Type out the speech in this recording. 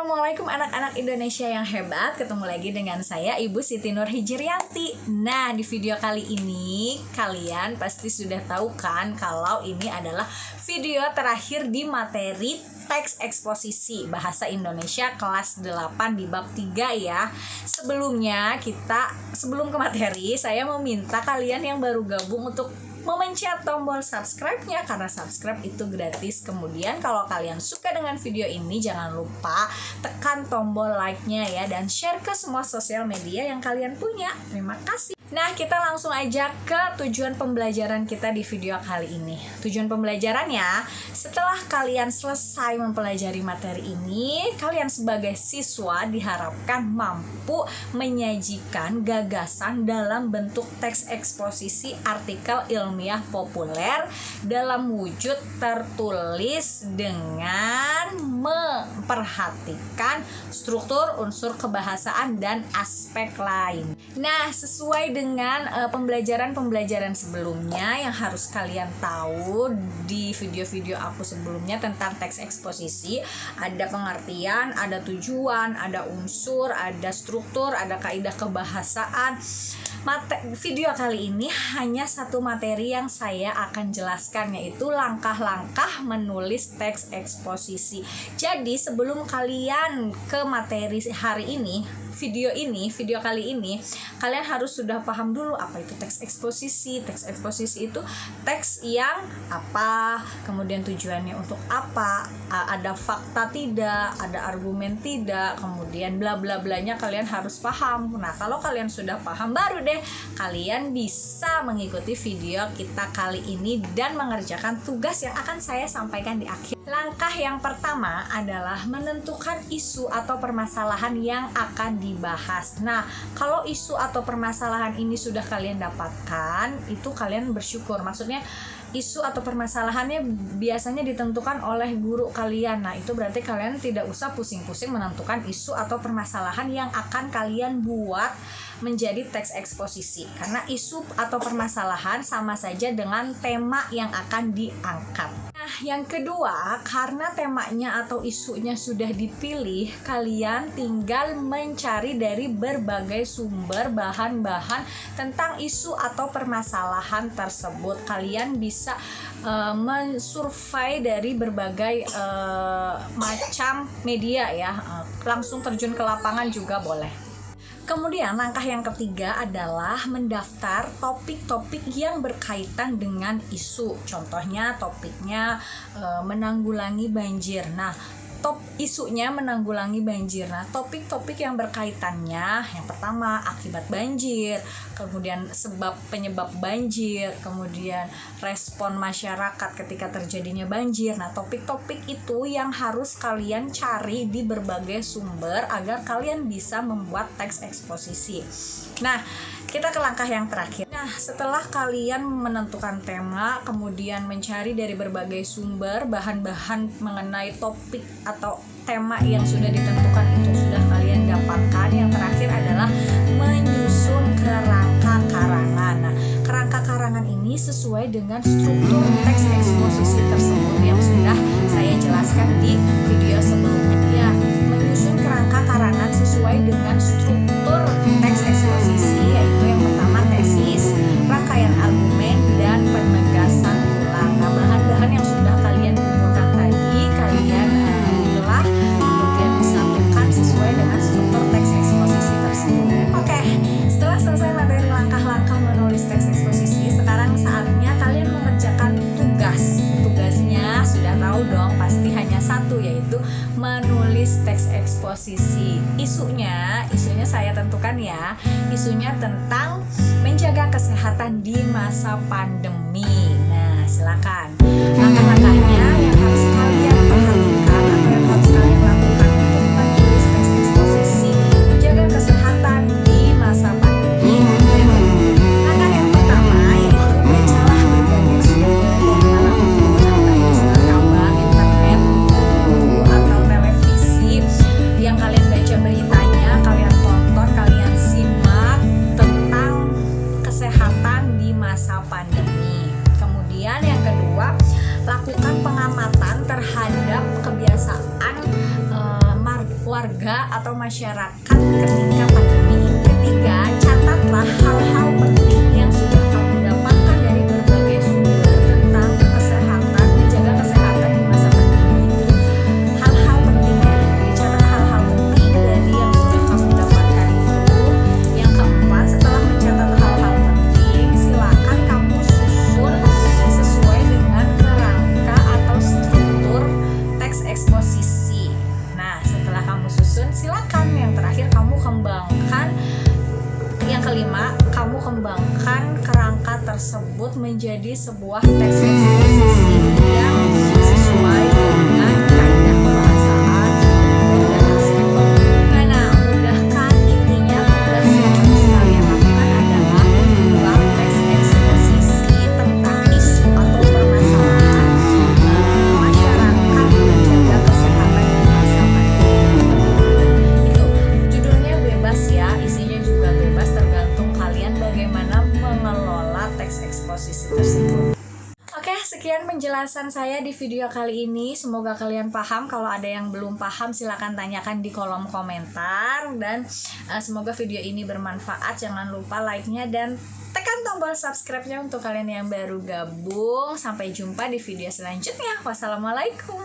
Assalamualaikum anak-anak Indonesia yang hebat. Ketemu lagi dengan saya Ibu Siti Nur Hijrianti. Nah, di video kali ini kalian pasti sudah tahu kan kalau ini adalah video terakhir di materi teks eksposisi Bahasa Indonesia kelas 8 di bab 3 ya. Sebelum ke materi, saya meminta kalian yang baru gabung untuk memencet tombol subscribe-nya karena subscribe itu gratis. Kemudian kalau kalian suka dengan video ini, jangan lupa tekan tombol like-nya ya, dan share ke semua sosial media yang kalian punya. Terima kasih. Nah, kita langsung aja ke tujuan pembelajaran kita di video kali ini. Tujuan pembelajarannya, setelah kalian selesai mempelajari materi ini, kalian sebagai siswa diharapkan mampu menyajikan gagasan dalam bentuk teks eksposisi artikel ilmiah populer dalam wujud tertulis dengan memperhatikan struktur, unsur kebahasaan, dan aspek lain. Nah, sesuai dengan pembelajaran sebelumnya yang harus kalian tahu di video-video aku sebelumnya tentang teks eksposisi, ada pengertian, ada tujuan, ada unsur, ada struktur, ada kaidah kebahasaan. Video kali ini hanya satu materi yang saya akan jelaskan, yaitu langkah-langkah menulis teks eksposisi. Jadi sebelum kalian ke materi hari ini, video kali ini, kalian harus sudah paham dulu apa itu teks eksposisi. Teks eksposisi itu teks yang apa, kemudian tujuannya untuk apa, ada fakta tidak, ada argumen tidak, kemudian bla bla blanya kalian harus paham. Nah, kalau kalian sudah paham, baru deh kalian bisa mengikuti video kita kali ini dan mengerjakan tugas yang akan saya sampaikan di akhir. Langkah yang pertama adalah menentukan isu atau permasalahan yang akan dibahas. Nah, kalau isu atau permasalahan ini sudah kalian dapatkan, itu kalian bersyukur. Maksudnya isu atau permasalahannya biasanya ditentukan oleh guru kalian. Nah, itu berarti kalian tidak usah pusing-pusing menentukan isu atau permasalahan yang akan kalian buat menjadi teks eksposisi, karena isu atau permasalahan sama saja dengan tema yang akan diangkat. Nah, yang kedua, karena temanya atau isunya sudah dipilih, kalian tinggal mencari dari berbagai sumber bahan-bahan tentang isu atau permasalahan tersebut. Kalian bisa mensurvei dari berbagai macam media ya, langsung terjun ke lapangan juga boleh. Kemudian langkah yang ketiga adalah mendaftar topik-topik yang berkaitan dengan isu. Contohnya topiknya menanggulangi banjir. Nah, isunya menanggulangi banjir. Nah, topik-topik yang berkaitannya, yang pertama akibat banjir, kemudian penyebab banjir, kemudian respon masyarakat ketika terjadinya banjir. Nah, topik-topik itu yang harus kalian cari di berbagai sumber agar kalian bisa membuat teks eksposisi. Nah, kita ke langkah yang terakhir. Nah, setelah kalian menentukan tema, kemudian mencari dari berbagai sumber bahan-bahan mengenai topik atau tema yang sudah ditentukan itu sudah kalian dapatkan. Yang terakhir adalah menyusun kerangka karangan. Nah, kerangka karangan ini sesuai dengan struktur teks eksposisi tersebut yang sudah saya jelaskan di video sebelumnya. Ya, menyusun kerangka karangan sesuai dengan struktur teks eksposisi, yaitu yang pertama tesis, rangkaian argumen, dan penegasan ulang. Nah, bahan-bahan yang sudah kalian kumpulkan tadi kalian pilah, kemudian disatukan sesuai dengan struktur teks eksposisi tersebut. Oke, setelah selesai materi langkah-langkah menulis teks eksposisi, sekarang saatnya kalian mengerjakan tugas. Tugasnya sudah tahu dong, pasti hanya satu, yaitu menulis teks eksposisi. Isunya saya tentukan ya. Isunya tentang menjaga kesehatan di masa pandemi. Nah, silakan. Langkah-langkahnya yang harus kalian perhatikan atau yang harus kalian lakukan untuk menulis teks eksposisi menjaga kesehatan di masa pandemi. Langkah yang pertama yaitu bacalah berbagai sumber dari manapun, entah itu surat kabar, internet, buku, atau televisi yang kalian baca beritanya, kalian tonton, kalian simak tentang kesehatan di masa pandemi. Kemudian yang kedua, lakukan warga atau masyarakat ketika pandemi. Ketiga, catatlah hal-hal penting yang sudah kamu dapatkan dari berbagai sumber tentang kesehatan, menjaga kesehatan di masa pandemi. Hal-hal pentingnya, dicatat hal-hal penting dari yang sudah kamu dapatkan itu. Yang keempat, setelah mencatat hal-hal penting, silakan kamu susun sesuai dengan kerangka atau struktur teks eksposisi. Nah, setelah kamu susun, silakan yang terakhir kamu kembangkan. Yang kelima, kamu kembangkan kerangka tersebut menjadi sebuah teks eksposisi yang sesuai dengan kaidah bahasaan dan hasil. Nah, mudah kan? Intinya tugas yang harus kalian lakukan adalah membuat teks eksposisi tentang isu atau permasalahan masyarakat menjaga kesehatan di masa pandemi. Itu judulnya bebas ya, isinya juga bebas, tergantung kalian bagaimana mengelola teks eksposisi tersebut. Oke, sekian penjelasan saya di video kali ini. Semoga kalian paham. Kalau ada yang belum paham, silahkan tanyakan di kolom komentar. Dan semoga video ini bermanfaat. Jangan lupa like-nya dan tekan tombol subscribe-nya untuk kalian yang baru gabung. Sampai jumpa di video selanjutnya. Wassalamualaikum.